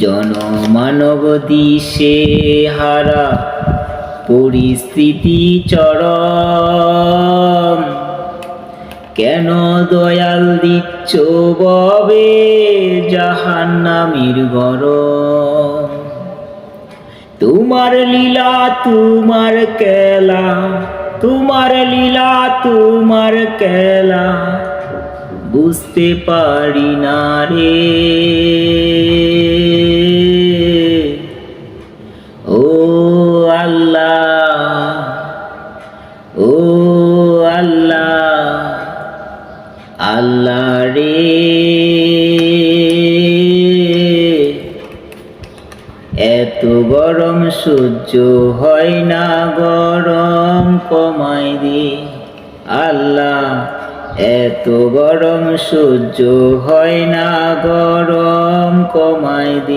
জনমানব দিশে হারা পরিস্থিতি চরম, কেন দয়াল দিচ্ছ ববে জাহান্নামীর গরম। তোমার লীলা তোমার খেলা, তোমার লীলা তোমার খেলা বুঝতে পারি না রে। ও আল্লাহ, ও আল্লাহ, আল্লাহ রে। এত গরম সহ্য হয় না, গরম কমাই দে আল্লাহ। এত গরম সহ্য হয় না, গরম কমাই দে।